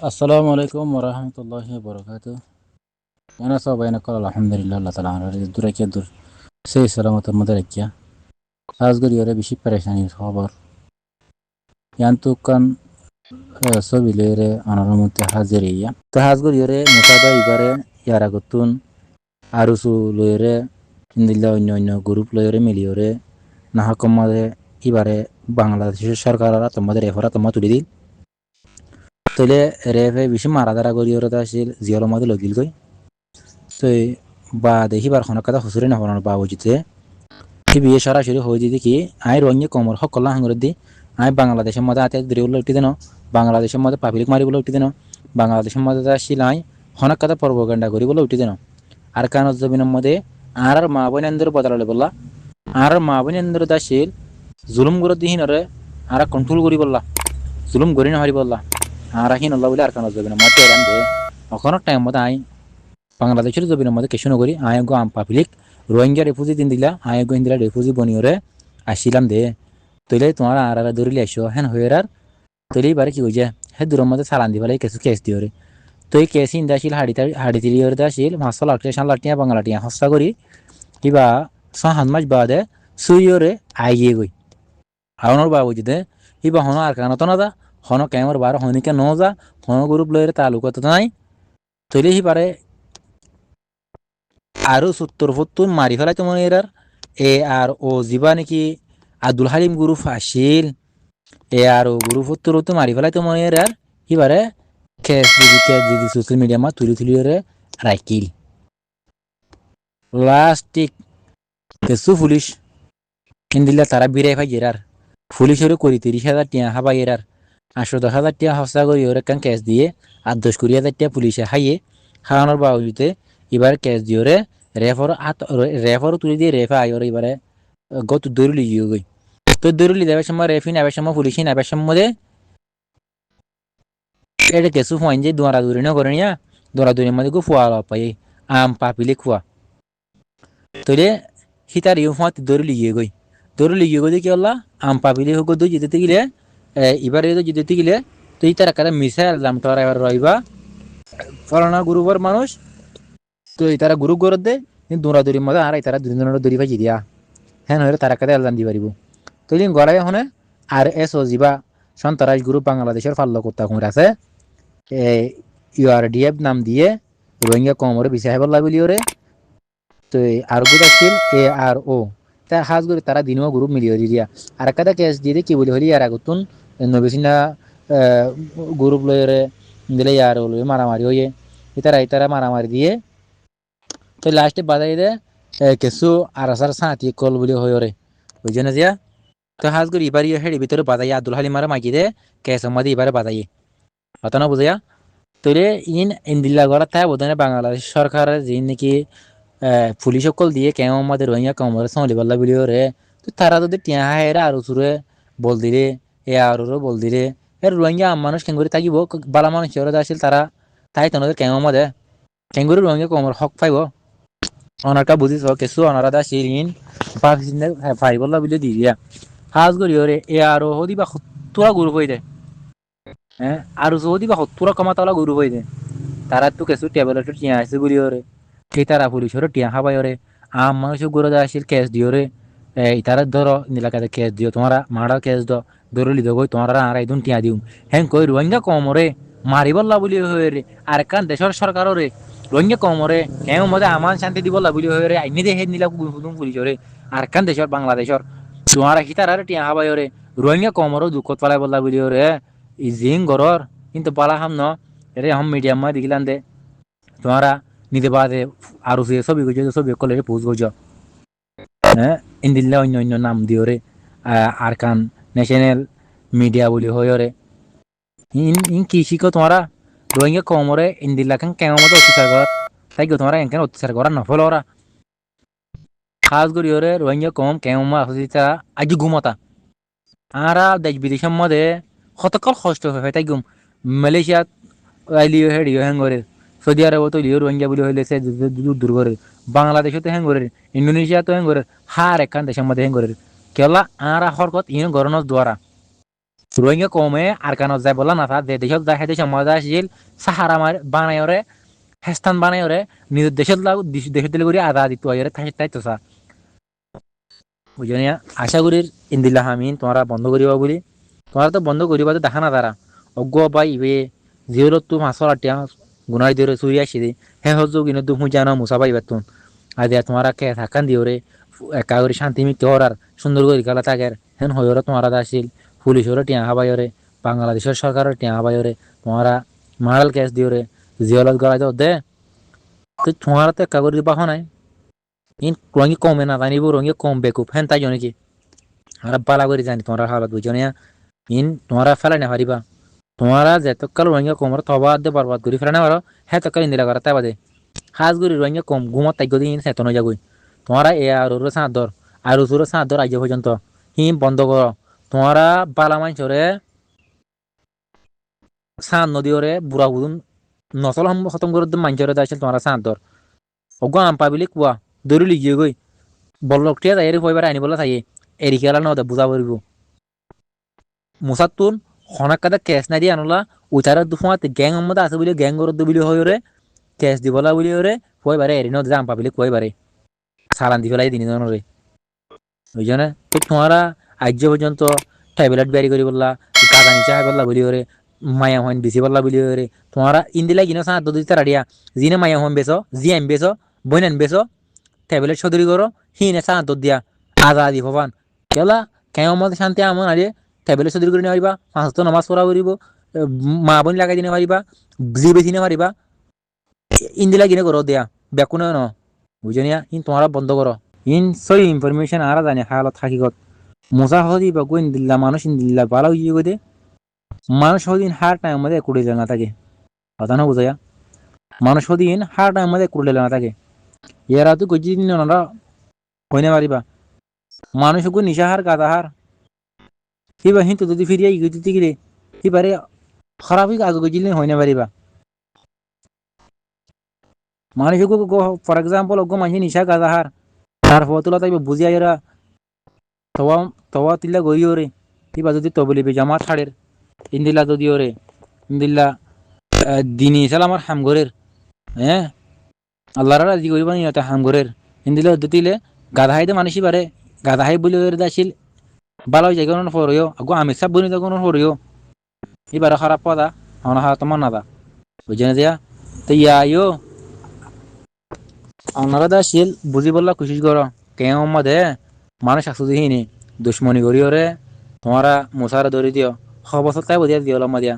আসসালামু আলাইকুম ওরহমতুল্লাহি বরকাতু। এনা সবাই না কল আলহামদুলিল্লাহ আল্লাহ তাআলা আমরা দূরে কে দূর সেই সালামতের মধ্যে রাখিয়া কাজ করি ওরে বেশি পেরেশানির খবর ইয়ান্তু কান ছবি লইরে আনার মধ্যে হাজির ইয়া তো হাজ করি ওরে মোতাবা ইবারে ইয়ার আগতুন আরুসু লইরে ইন্দিল্লা অন্য অন্য গ্রুপ লইরে মিলিয়রে নাহকম মাঝে ইবারে বাংলাদেশের সরকার তোমাদের এফরা তোমার তুলি দিল তইলে রেফে বেশি মারাদারা করি ওরে আসিল জিয়র মধ্যে লগিল গই তো বা দেখিবার খনক কথা হুসুরে না হরানোর বা উচিতে কি বিয়ে সরাসরি হয়ে দিদি কি আই রঙে কমর সকল হাঙ্গর দি আই বাংলাদেশের মধ্যে আতে দূরে উঠতে দেন বাংলাদেশের মধ্যে পাবলিক মারি বলে উঠতে দেন বাংলাদেশের মধ্যে শিলাই হনক কথা প্রপাগান্ডা করি বলে উঠতে দেন আর কান জমিনের মধ্যে আর মা বোনেন্দ্র বদলালে বললা আর মা বোনেন্দ্র দাসিল জুলুম করে দিহিন রে আর কন্ট্রোল করি বললা জুলুম করি না হারি বললা আর হিন আল্লাহ বলে আর কান জমিনের মধ্যে এরান দে অখনক টাইম মধ্যে আই বাংলাদেশের জমিনের মধ্যে কিছু নগরী আয়োগ আম পাবলিক রোহিঙ্গা রেফুজি দিন দিলা আয়োগ ইন্দিরা রেফুজি বনিওরে আসিলাম দে তৈলে তোমার আর দৌড়িলে আসো হ্যাঁ হয়ে আর তৈলেই বারে কি হয়েছে হ্যাঁ দূরের মধ্যে সালান দিবালে কিছু কেস দিও রে তো এই কেস ইন্দা আসিল হাড়ি তিলি ওরে আসিল 500 লাখ 6 লাখ বাংলা টিয়া হস্তা করি কিবা 6 মাস বাদে সুইরে আইয়ে গই আওনার বাবু যদি ইবা হন আর কানত না দা হন কেমর বার হনিকে ন যা হন গ্রুপ লয়ের তালুকত নাই তৈলে হি পারে আরো 70 মারি ফেলাইতো মনে এরার আর ও যিবা নাকি আব্দুল হালিম গ্রুপ আসিল আর ও গ্রুপ তো মারি ফেলাইতো মনে এরার এবারে কেস দিদি সোশ্যাল মিডিয়া মা তুলি রে রাখিল লাস্টিক কিছু পুলিশ ইন্দিল্লা তারা বিরাই ভাই এরার পুলিশেরও করি 30,000 টিয়া হাবাই এরার 10,000 টিয়া হস্তা করি ওর একখান কেস দিয়ে আর 10,000 টিয়া পুলিশে হাইয়ে খাওয়ানোর বাবুতে এবার কেস দিয়ে রে রেফারও তুলি দিয়ে রেফা আই ওর এবারে গত দৌড়লি গিয়ে গই তো দৌড়লি দেবার সময় রেফি নেবার সময় পুলিশি নেবার সময় এটা কেসু ফাইন যে দৌড়াদৌড়ি না করে নিয়া দৌড়াদৌড়ির মধ্যে গো ফুয়া পাই আম পাপিলে খুয়া তোরে হিতার ইউ ফাঁত দৌড়লি গিয়ে গই কি হল্লা আম পাপিলে হোক দই যেতে গেলে এবারে যেতে গেলে তুই তার একটা মিসাইল দাম তোর এবার রইবা ফলানা গ্রুপের মানুষ তো তারা গ্রুপ গড়ত দে কিন্তু দৌড়াদৌড়ির মধ্যে আর তারা দুজনের দৌড়ি ভাজি দিয়া হ্যাঁ নইলে তারা কাতে এলজান দি পারিব তুই গড়াই হনে আর এস ও জিবা সন্ত্রাস গ্রুপ বাংলাদেশের ফাল্ল করতে আছে ইউআরডিএফ নাম দিয়ে রোহিঙ্গা কমরে বিচার বললা বলি ওরে তো আর গুড আসছিল ARO তা হাজ করে তারা দিনও গ্রুপ মিলিয়ে দিয়া আর কাদা কেস দিয়ে কি বলি হলি আর আগুতুন নবিসিনা গ্রুপ লয়ে দিলে আর লয়ে মারামারি হয়ে ইতারা মারামারি দিয়ে তো লাস্টে বাজাই দে কিছু আর আসার সাঁতি কল বলি হয়ে ওরে বুঝছে না জিয়া তো হাজ করে এবারই হেডি ভিতরে বাজাই আব্দুল হালিম মারা মাগি দে কেস আমাদের এবারে বাজাই হতো না বুঝাইয়া তোরে ইন্দিল্লা গড়া তাই বোধহয় বাংলাদেশ সরকারের যে নাকি পুলিশ সকল দিয়ে কেউ আমাদের রোহিঙ্গা কমরে সামলি পাল্লা বলিও রে তো তারা যদি টিয়া হেরা আর সুরে বল দিলে আর বল দিলে এর রোহিঙ্গা মানুষ কেঙ্গুরি থাকিব বালা মানুষ আসছিল তারা তাই তোমাদের কেউ আমাদের কেঙ্গুরি রোহিঙ্গা কমর হক পাইব অনারটা বুঝিস কিছু অনারা দা সিরিন পাকিস্তান ফাই বললা বলে দি দিয়া হাজ করি ওরে আর হদি বা তোরা গ্রুপ হয়ে দেয় হ্যাঁ আর যদি বা তোরা কমাতলা গ্রুপ হয়ে দেয় তারা তো কিছু টেবলেট টিয়া আছে গুলি ওরে সেই তারা পুলিশের টিয়া খাবাই ওরে আম মানুষ গরু আসছিল কেস দিও রে তারা ধরো নিলাকাতে কেস দিও তোমারা মারা কেস দ ধরলি দগই তোমারা আর একদম টিয়া দিও হ্যাঁ কই রোহিঙ্গা কম রে মারি বললা বলি হয়ে রে আর কান দেশের সরকার রে রোহিঙ্গা কম রে কেউ মধ্যে আমান শান্তি দিব বলি হয়ে রে আইনি দেখে নিলা পুলিশ রে আর কান দেশের বাংলাদেশের তোমারা কি তারা টিয়া খাবাই রে রোহিঙ্গা কম রে দুঃখত পালাই বললা বলি রে ইজিং গরর কিন্তু পালা হাম ন এরে হাম মিডিয়াম মা দিগলান দে তোমারা নিতে বাদে আরো ছবি করছো ছবি করলে পোস্ট করছো হ্যাঁ ইন্দিল্লা অন্য অন্য নাম দিও রে আর কান ন্যাশনাল মিডিয়া বলি হয় রে ইন কি শিখো তোমারা রোহিঙ্গা কমরে ইন্দিল্লা খান কেমন মতো অত্যাচার করা তাই তোমারা এখানে অত্যাচার করা নফল ওরা খাস করি ওরে রোহিঙ্গা কম কেমন আসিতা আজ ঘুমতা আরা দেশ বিদেশের মধ্যে কতকাল কষ্ট হয় তাই গুম মালয়েশিয়া আইলিও হেডিও হ্যাং করে সৌদি আরব তো লিও রোহিঙ্গা বলে হইলে সে দূর করে বাংলাদেশে তো হ্যাং করে ইন্দোনেশিয়া তো হ্যাং করে হার একখান দেশের মধ্যে হ্যাং করে কেলা আরা হরকত ইন গরনস দ্বারা রোহিঙ্গা কমে আর কানত যায় বলা না থা যে দেশত যায় সেই দেশের মজা আসিল সাহারা বানায় ওরে হেস্তান বানায় ওরে নিজের দেশের লাগ দেশের দিলে করে আদা দিত আইরে তাই তো সা বুঝলি আশা করি ইন্দিল্লা হামিন তোমরা বন্ধ করিবা বলি তোমরা তো বন্ধ করিবা তো দেখা না তারা অজ্ঞ বাই ইবে জিওলত তো মাছর আটিয়া গুনাই দিয়ে চুরি আসি দে হে হজু কিন্তু তুমি জানো মুসা পাইবা তুমি আজ তোমরা কে থাকান দিও রে একা করে শান্তি মিত্র আর সুন্দর করে গেলা থাকের হেন হইরে তোমরা আসিল পুলিশেরও টিয়া হাবাই রে বাংলাদেশের সরকারের টিয়া হাবাই রে তোমরা মারাল কেস দিও রে জিওলত গড়াই দে তো তোমরা তো একা করে দিবা নাই ইন রঙি কমে না জানিব রঙি কম বেকুব হেন তাই জনে কি আর বালা করে জানি তোমরা হালত বুঝনে ইন তোমরা ফেলাই না পারিবা তোমরা যেতকাল রঙিয়া কমর তবা দে বরবাদ করি ফেলে না পারো হ্যাঁ তকাল ইন্দিরা করা তাই বাদে হাজ করি রঙিয়া কম ঘুমত তাই গদি সেতন যাগই তোমরা এ আর ওর সাঁদর আর ওর সাঁদর আজ পর্যন্ত হিম বন্ধ কর তোমরা বালা মাইছরে সাঁত নদী ওরে বুড়া বুদুন নচল খতম করে মাইছরে দাইছিল তোমরা সাঁদর অগ আম পাবিলি কুয়া দৌড়ি লিগিয়ে গই বল্লকটিয়া যাই পয়বার আনিবলে থাকে এরি খেলা নদে বুঝা পড়িব মুসাতুন হনাক কাদা কেস নাই দিয়ে আনলা উচার দুফাতে গ্যাং মধ্যে আছে বলে গ্যাং গরদ বলি হয় রে কেস দিবলা বলি রে পয়বারে এরি নদে আম পাবিলি কয়বারে সালান দি ফেলাই তিনজনরে ওই জন্য তো তোমারা আজ পর্যন্ত ট্যাবলেট বেরি করি বললা গাদা নিচা খাই বললা বলি ওরে মায়া হইন বেশি বললা বলি ওরে তোমারা ইন্দিলা কিনো সাঁ দুধ দিতে রাডিয়া জিনে মায়া হইন বেছো জি এম বেছো বইনান বেছো ট্যাবলেট সদরি করো হিনে সাঁ দুধ দিয়া আজাদি ভবান কেলা কেউ মধ্যে শান্তি আমন আরে ট্যাবলেট সদরি করে নিয়ে পারিবা পাঁচ তো নামাজ পড়া পারিব মা বোন লাগাই দিনে পারিবা জি বেশি নিয়ে পারিবা ইন্দিলা কিনে করো দেয়া বেকুনে ন বুঝনিয়া ইন তোমারা বন্ধ করো ইন সই ইনফরমেশন আরা জানি হালত হাকিকত মোসা হদি বা গুইন দিল্লা মানুষ ইন দিল্লা ভালো ইয়ে গদে মানুষ হদিন হার টাইম মধ্যে কুড়ে না থাকে কথা না বুঝায়া মানুষ হদিন হার টাইম মধ্যে কুড়ে না থাকে এরা তো গজি দিন ওনারা হইনে পারিবা মানুষ গু নিশাহার গাদাহার হিবা হিন্তু যদি ফিরিয়া ইগে দিতে গেলে হিবারে খারাপই আগে গজিলে হইনে পারিবা মানুষ ফর এক্সাম্পল অজ্ঞ মানুষ নিশা গাদাহার তার ফতুলা তাইবে বুঝিয়া এরা তওয়া তওয়া তিল্লা গই ওরে তিবা যদি তবলিবে জামা ছাড়ের ইন্দিলা যদি ওরে ইন্দিল্লা দিনী ইসলাম হামগরের হ্যাঁ আল্লাহর রাজি করিবা নি এটা হামগরের ইন্দিলা দিলে গাধাই দে মানুষই পারে গাধাই বলে ওর দাছিল বালা জায়গা ফরিও আগো আমি সব বনি তখন ফরিও এবার খারাপ পদা আমার হাত তোমার নাদা বুঝে না দিয়া তো ইয়ো আপনারা দাছিল বুঝি বললা কোশিশ করো কেউ মধ্যে মানুষ আসু দিহিনি দুশ্মনী করি ওরে তোমরা মশারে ধরে দিও 6 বছর তাই বুঝিয়া দিও লম্মা দিয়া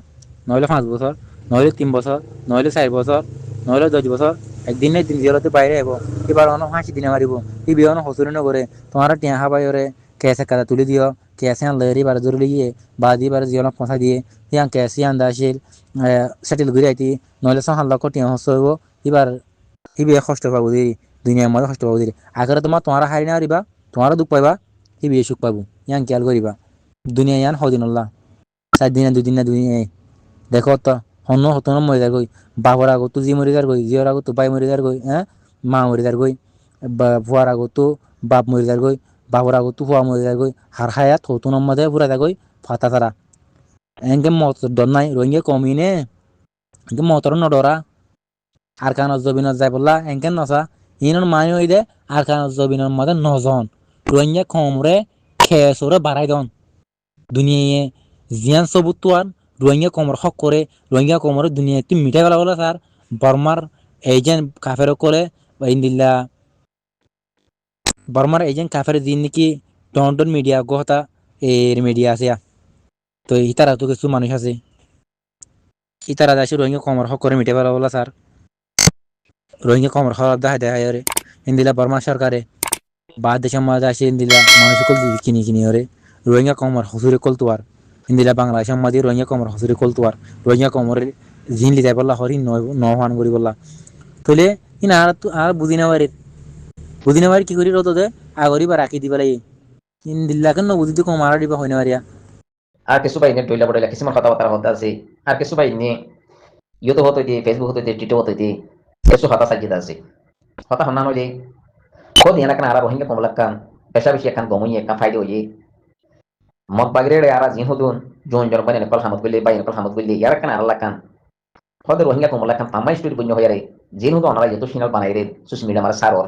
নইলে 5 বছর নইলে 3 বছর নইলে 4 বছর নইলে 10 বছর একদিন না একদিন জিয়ালতে বাইরে আইব এবার অন হাসি দিনে মারিব ই বিয়ন হসুরি নগরে তোমরা টিয়া হাবাই ওরে কেসে কাদা তুলি দিও কেসে আন লেরি বার জরুরি গিয়ে বাদি বার জিয়াল পৌঁছা দিয়ে ইয়াং কেসি আন্দা আসিল সেটেল ঘুরে আইতি নইলে 6 লক্ষ টিয়া হস হইব এবার ইবে কষ্ট পাবো দেরি দুনিয়ার মধ্যে কষ্ট পাবো দেরি আগরে তোমারা হারি না হারিবা তোমারা দুঃখ পাইবা ইবে সুখ পাবো ইয়াং খেয়াল করিবা দুনিয়া ইয়ান হদিন আল্লাহ 4 দিন 2 দিন না 2 দিন দেখো তো হন্য হতন মরে যার গই বাবার আগত জি মরে যার গই জিওর আগত বাই মরে যার গই হ্যাঁ মা মরে যার গই ফুয়ার আগত বাপ মরে যার গই বাবার আগত ফুয়া মরে যার গই হার হায়াত হতন মধ্যে পুরা যা গই ফাতা তারা এনকে মত ডর নাই রঙে কমিনে এনকে মতর নডরা আর কান জবিনত যাই বললা এনকে নসা ইনন মানি হই দে আর কান জবিনের মধ্যে নজন রঙে কমরে খেসরে বাড়াই দন দুনিয়ায় জিয়ান সবুত তোয়ার রোহিঙ্গা কমর হক করে রোহিঙ্গা কমর দুনিয়াতে মিঠাই গলা বলে স্যার বর্মার এজেন্ট কাফের করে ইন্দিল্লা বর্মার এজেন্ট কাফের দিন নাকি টন মিডিয়া গহতা এর মিডিয়া আছে তো ইতারা তো কিছু মানুষ আছে ইতারা যাচ্ছে রোহিঙ্গা কমর হক করে মিঠাই গলা বলা স্যার রোহিঙ্গা কমর হক দেখা দেখা রে ইন্দিল্লা বর্মা সরকারে বা দেশের মধ্যে আসে ইন্দিল্লা মানুষ কল কিনি কিনি ওরে রোহিঙ্গা কমর হসুরে কল তোয়ার ইন্দিলা বাংলাদেশের মাঝে রোহিঙ্গা কমর হসুরি কলতুয়ার রোহিঙ্গা কমরের জিন লিজাই বললা হরি নহান করি বললা তলে ইন আর বুঝি নেওয়ার কি করি রত দে আগরি বা রাখি দিবা লাগে ইন্দিল্লা কেন বুঝি তো কমারা দিবা হয় না মারিয়া আর কিছু বাইনে টইলা পড়াইলা কিছুমান কথাবার্তা হতে আছে আর কিছু বাইনে ইউটিউব হতে দিয়ে ফেসবুক হতে দিয়ে টিটো হতে দিয়ে কিছু হতা সাজিয়ে আছে হতা হন্না নইলে খোদ ইয়ানা কেন আরা রোহিঙ্গা কমলাক্কান পেশা বেশি এখান গমই এখান ফাইদে হইয়ে মত বাগরে আরা জিন হদুন জন জন বাইনে কল হামত গলি বাইনে কল হামত গলি ইয়ার কান আল্লাহ কান হদের রোহিঙ্গা কমলা কান তামাই স্টোরি বন্য হয়ে রে যেন তো অনারা যত সিনাল বানাই রে সোশ্যাল মিডিয়া মার সারর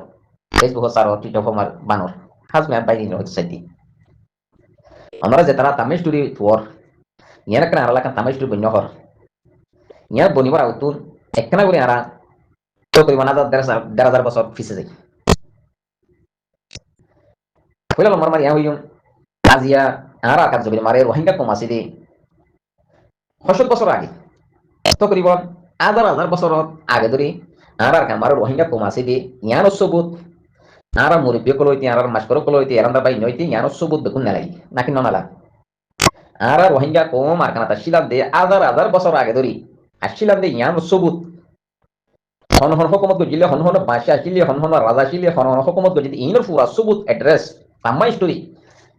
ফেসবুক সারর টিকটক মার বানর হাজ মে বাইনে হতে সাইতি আমরা যে তারা তামাই স্টোরি তোর ইয়ার কান আল্লাহ কান তামাই স্টোরি বন্য হর ইয়ার বনিবার আউতুন একখানা করে আরা তো করিব না ১,৫০০ বছর ফিসে যাই পয়লা লম্বার মারি হইম আজিয়া আরা কাজ জবির মারে রোহিঙ্গা কম আছে দি ৬০ বছর আগে তকরিবন ১,০০০ বছর আগে ধরে আর কামার রোহিঙ্গা কম আছে দি ইয়ানো সবুত আর মুরব্বী কলইতি আর মাসকর কলইতি এরান্দা বাই নইতি ইয়ানো সবুত দেখুন নালাই নাকি ননালা আর রোহিঙ্গা কম আর কানাতা শিলাম দে ১,০০০ বছর আগে ধরে আসছিলাম দে ইয়ানো সবুত হন হন হকুমত গজিলে হন হন বাদশা আসিলে হন হন রাজা আসিলে হন হন হকুমত গজিলে ইনর পুরা সবুত অ্যাড্রেস তাম্মা স্টোরি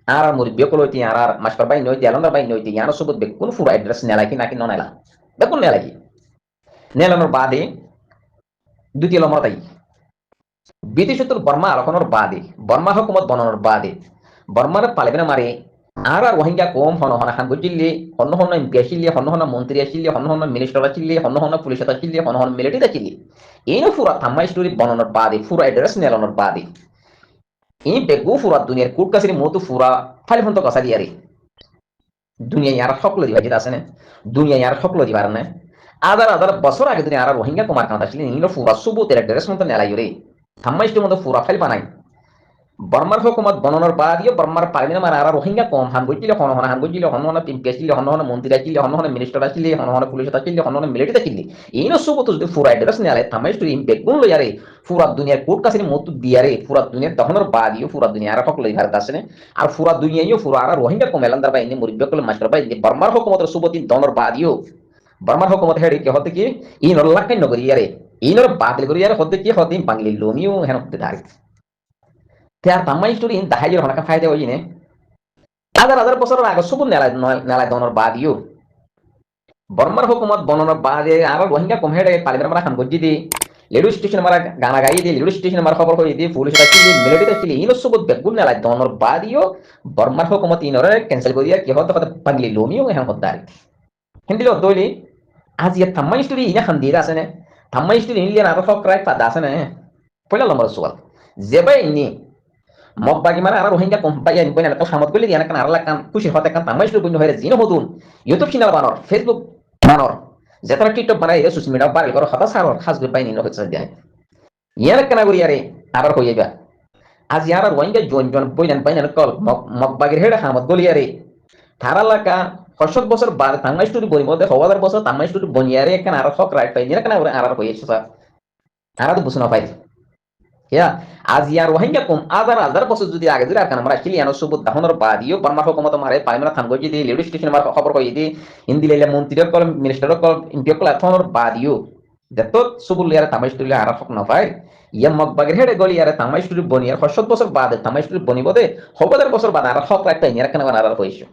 আর মুরব্বী কলইতি আর মাসকর বাই নইতি এরান্দা বাই নইতি ইয়ানো সবুত বেকুন পুরা অ্যাড্রেস নেলাকি নাকি ননালা দেখুন নেলাকি নেলানোর বাদে দ্বিতীয় নম্বর তাই বিদেশতুল বর্মা আলোচনার বাদে বর্মা হকুমত বনানোর বাদে বর্মার পালিবেনা মারে আর রোহিঙ্গা কম হন হন হান গজিলে হন হন এমপি আসিলে হন হন মন্ত্রী আসিলে হন হন মিনিস্টার আসিলে হন হন পুলিশ আসিলে হন হন মিলিটারি আসিলে এই পুরা থাম্মা স্টোরি বনানোর বাদে পুরা অ্যাড্রেস নেলানোর বাদে এই বেগু পুরা দুনিয়ার কুট কাছারি মতো পুরা ফালিফন্ত কষা দিয়ে রে দুনিয়া ইয়ার সকল দিবা যেটা আছে না দুনিয়া ইয়ার সকল দিবার না ১,০০০ বছর আগে দিনে আর রোহিঙ্গা কুমার কান্তা আসলে নিল পুরা সুবুতের অ্যাড্রেস মতো নেলাই রে থাম্মা স্টোরির মতো পুরা ফাইল বানাই বর্মার হকুমত বনানোর বাদিও বর্মার পালিনা মারা আর রোহিঙ্গা কম হান গজিলে হন হন হান গজিলে হন হন এমপি আসিলে হন হন মন্ত্রী আসিলে হন হন মিনিস্টার আসিলে হন হন পুলিশ আসিলে হন হন মিলিটারি আসিলে এই ন সুবুত যদি পুরা অ্যাড্রেস নেলাই থাম্মা স্টোরি বেগুন লইয়ারে পুরা দুনিয়ার কোট কাছের মতো দিয়ারে পুরা দুনিয়ার দহনের বাদিও পুরা দুনিয়া আর সকল ভারত আসে আর পুরা দুনিয়াইও পুরা আর রোহিঙ্গা কম এলান্দার বাইনে মুরব্বী কল মাস্টার বাই বর্মার হকুমতের সুবতি দনের বাদিও বর্মার হকুমত হেডে কি হতে কি ইনর লাখাই নগরী ইয়ারে ইনর বাতিল করি ইয়ারে হতে কি হতে বাঙালি লোমিও হেন হতে দাঁড়ি আর তাম্মা স্টোরি দাহাইয়ের হনাকা ফায়দা হই নে ১,০০০ বছর আগে সবুত নেলায় দনের বাদিও বর্মার হকুমত বনানোর বাদে আর রোহিঙ্গা কম হেডে পালিবার মারা খান গজ্জি দি রেডিও স্টেশন মারা গানা গাই দি রেডিও স্টেশন মারা খবর হই দি পুলিশ আসিলি মিলিটারি আসিলি ইনর সবুত বেগুন নেলায় দনের বাদিও বর্মার হকুমত ইনরে ক্যান্সেল করিয়া কি হতে হতে বাঙালি লোমিও হেন হতে দাঁড়ি হিন্দিল দইলি আজ ইয়ে থাম্মা স্টোরি ইনা খান দিয়ে আছে না থাম্মা স্টোরি ইনলিয়ান আর হক রাইট পাদা আছে না পয়লা নম্বর সওয়াল যেবাই ইনি মগবাগি মারা আর রোহিঙ্গা কম পাই আনি পয়না তো সামত গলি দিয়ানা কান আর লাকান খুশি হতে কান থাম্মা স্টোরি বন্ধ হয়ে জিনো হতুন ইউটিউব চ্যানেল বানর ফেসবুক বানর যেতারা টিকটক বানাই সোশ্যাল মিডিয়া বাড়ি করো হতা সারর খাস গই পাই নিনো হচ্ছে দেয় ইয়ানা কানা করি আরে আর হইবা আজ ইয়ার রোহিঙ্গা জন জন বইনান পাইনান কল মগবাগির হেডা হামত গলি আরে থারা লাকা ৬০ বছর বাদ থাম্মা স্টোরি বনি মধ্যে ১,০০০ বছর থাম্মা স্টোরি বনিয়ারে এখানে আর হক রাইট পাই না কেন আর হইছে স্যার আর তো বুঝনা পাই ইয়া আজ ইয়ার রোহিঙ্গা কম ১,০০০ বছর যদি আগে দিলে আর কান আমরা কিলিয়ানো সুবুত দাহনের বাদিও বর্মা হকুমত মারে পাইমারা থাম গজি দি রেডিও স্টেশন মার খবর কই দি হিন্দি লেলে মন্ত্রী call minister call MP call আথনের বাদিও যত সুবুল ইয়ার থাম্মা স্টোরি আর হক না পাই ইয়া মগবাগের হেডে গলি ইয়ার থাম্মা স্টোরি বনিয়ার ৬০ বছর বাদে থাম্মা স্টোরি বনিবদে ১,০০০ বছর বাদ আর হক রাইট পাই না কেন আর হইছে